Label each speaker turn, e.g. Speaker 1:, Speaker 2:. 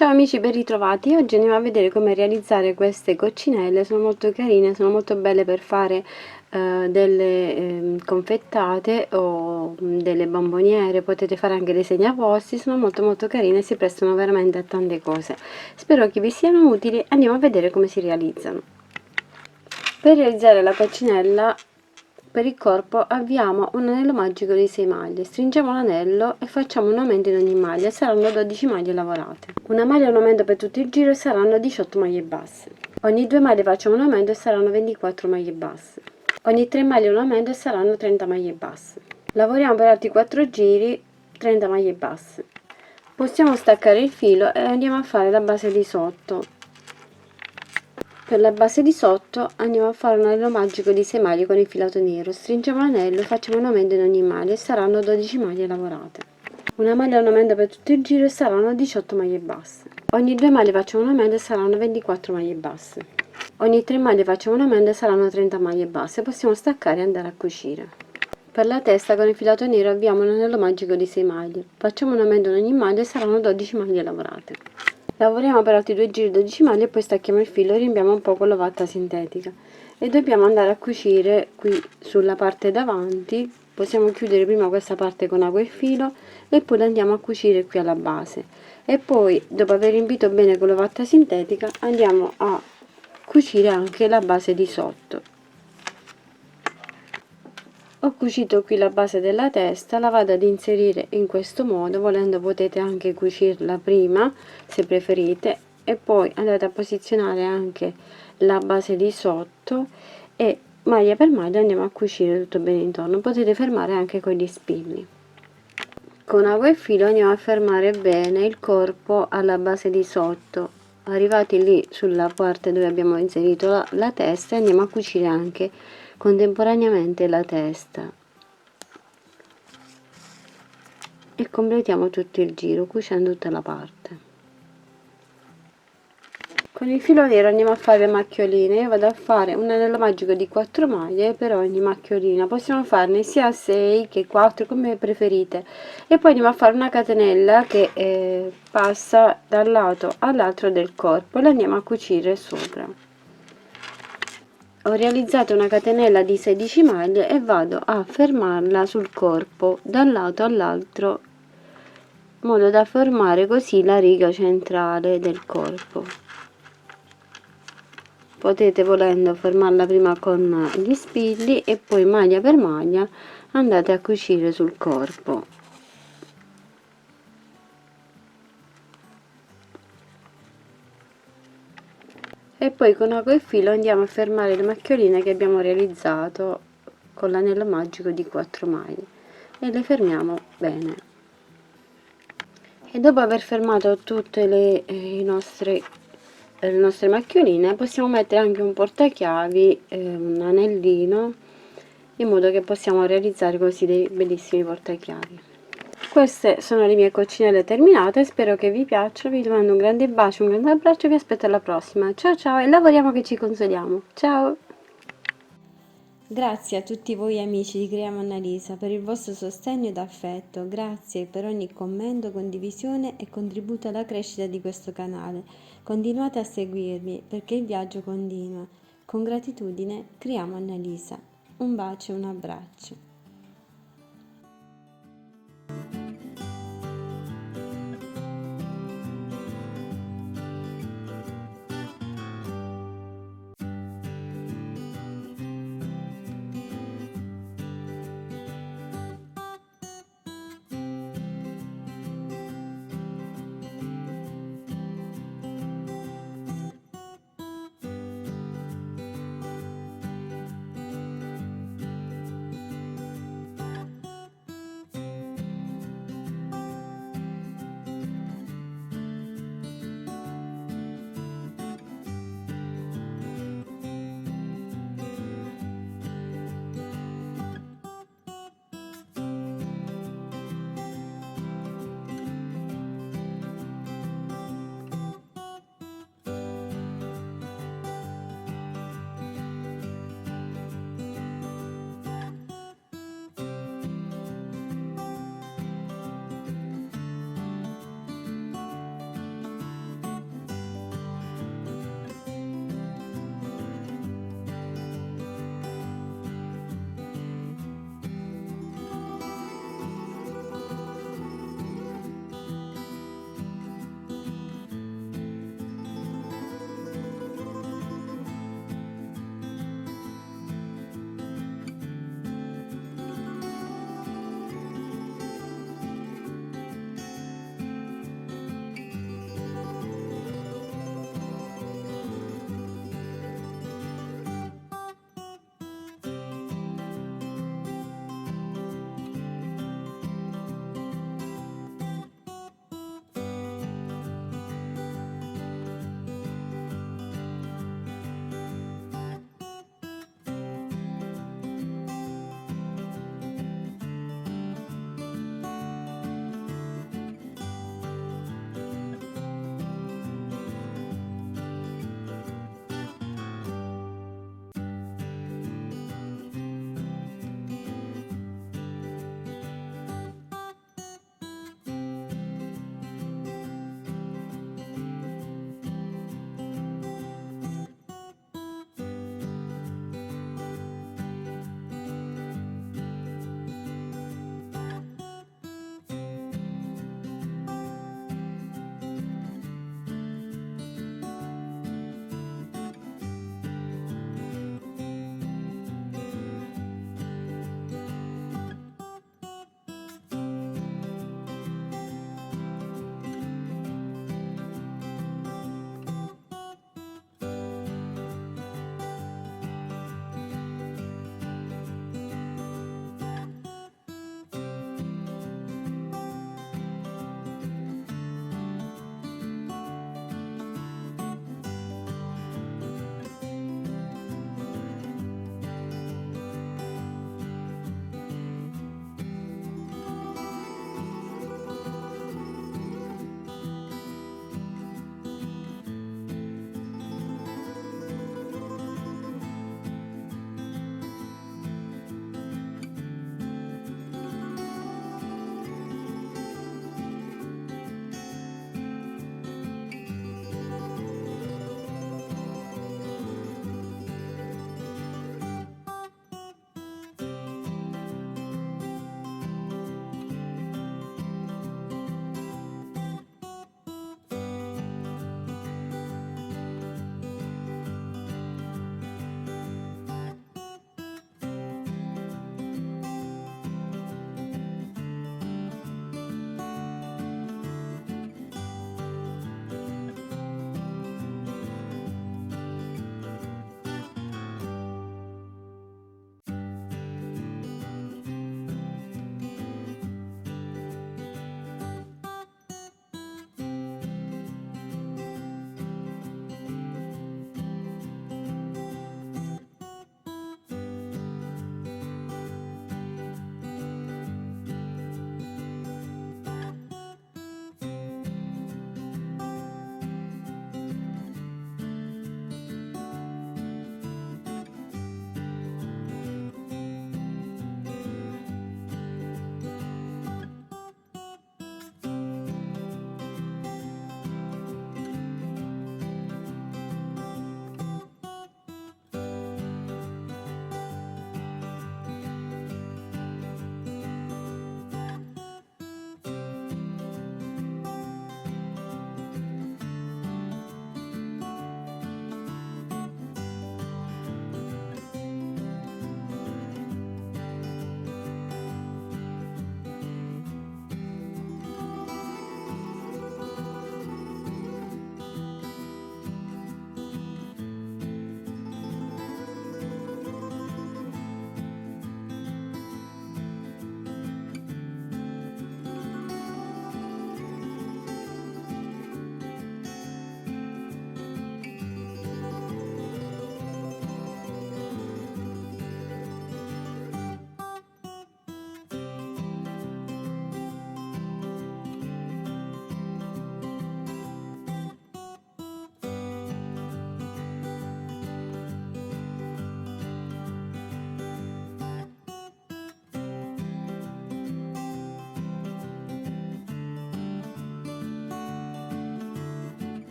Speaker 1: Ciao amici, ben ritrovati. Oggi andiamo a vedere come realizzare queste coccinelle. Sono molto carine, sono molto belle per fare delle confettate o delle bomboniere. Potete fare anche dei segnaposti, sono molto carine e si prestano veramente a tante cose. Spero che vi siano utili. Andiamo a vedere come si realizzano. Per realizzare la coccinella per il corpo avviamo un anello magico di 6 maglie, stringiamo l'anello e facciamo un aumento in ogni maglia, saranno 12 maglie lavorate. Una maglia è un aumento per tutto il giro e saranno 18 maglie basse. Ogni 2 maglie facciamo un aumento e saranno 24 maglie basse. Ogni 3 maglie un aumento e saranno 30 maglie basse. Lavoriamo per altri 4 giri, 30 maglie basse. Possiamo staccare il filo e andiamo a fare la base di sotto. Per la base di sotto andiamo a fare un anello magico di 6 maglie con il filato nero, stringiamo l'anello e facciamo un aumento in ogni maglia e saranno 12 maglie lavorate. Una maglia è un aumento per tutto il giro e saranno 18 maglie basse. Ogni 2 maglie facciamo un aumento e saranno 24 maglie basse. Ogni 3 maglie facciamo un aumento e saranno 30 maglie basse. Possiamo staccare e andare a cucire. Per la testa con il filato nero abbiamo un anello magico di 6 maglie. Facciamo un aumento in ogni maglia e saranno 12 maglie lavorate. Lavoriamo per altri 2 giri 12 maglie e poi stacchiamo il filo e riempiamo un po' con l'ovatta sintetica e dobbiamo andare a cucire qui sulla parte davanti. Possiamo chiudere prima questa parte con ago e filo e poi la andiamo a cucire qui alla base e poi dopo aver riempito bene con l'ovatta sintetica andiamo a cucire anche la base di sotto. Ho cucito qui la base della testa, la vado ad inserire in questo modo, volendo potete anche cucirla prima se preferite e poi andate a posizionare anche la base di sotto e maglia per maglia andiamo a cucire tutto bene intorno. Potete fermare anche con gli spilli. Con ago e filo andiamo a fermare bene il corpo alla base di sotto. Arrivati lì sulla parte dove abbiamo inserito la testa andiamo a cucire anche contemporaneamente la testa e completiamo tutto il giro cucendo tutta la parte. Con il filo nero andiamo a fare le macchioline. Io vado a fare un anello magico di 4 maglie per ogni macchiolina, possiamo farne sia 6 che 4 come preferite e poi andiamo a fare una catenella che passa dal lato all'altro del corpo e la andiamo a cucire sopra. Ho realizzato una catenella di 16 maglie e vado a fermarla sul corpo dal lato all'altro in modo da formare così la riga centrale del corpo. Potete volendo fermarla prima con gli spilli e poi maglia per maglia andate a cucire sul corpo. E poi con ago e filo andiamo a fermare le macchioline che abbiamo realizzato con l'anello magico di 4 maglie e le fermiamo bene. E dopo aver fermato tutte le nostre macchioline possiamo mettere anche un portachiavi, un anellino, in modo che possiamo realizzare così dei bellissimi portachiavi. Queste sono le mie coccinelle terminate, spero che vi piacciono, vi mando un grande bacio, un grande abbraccio e vi aspetto alla prossima. Ciao ciao e lavoriamo che ci consoliamo. Ciao! Grazie a tutti voi amici di Creiamo Annalisa per il vostro sostegno ed affetto, grazie per ogni commento, condivisione e contributo alla crescita di questo canale. Continuate a seguirmi perché il viaggio continua. Con gratitudine, Creiamo Annalisa. Un bacio e un abbraccio.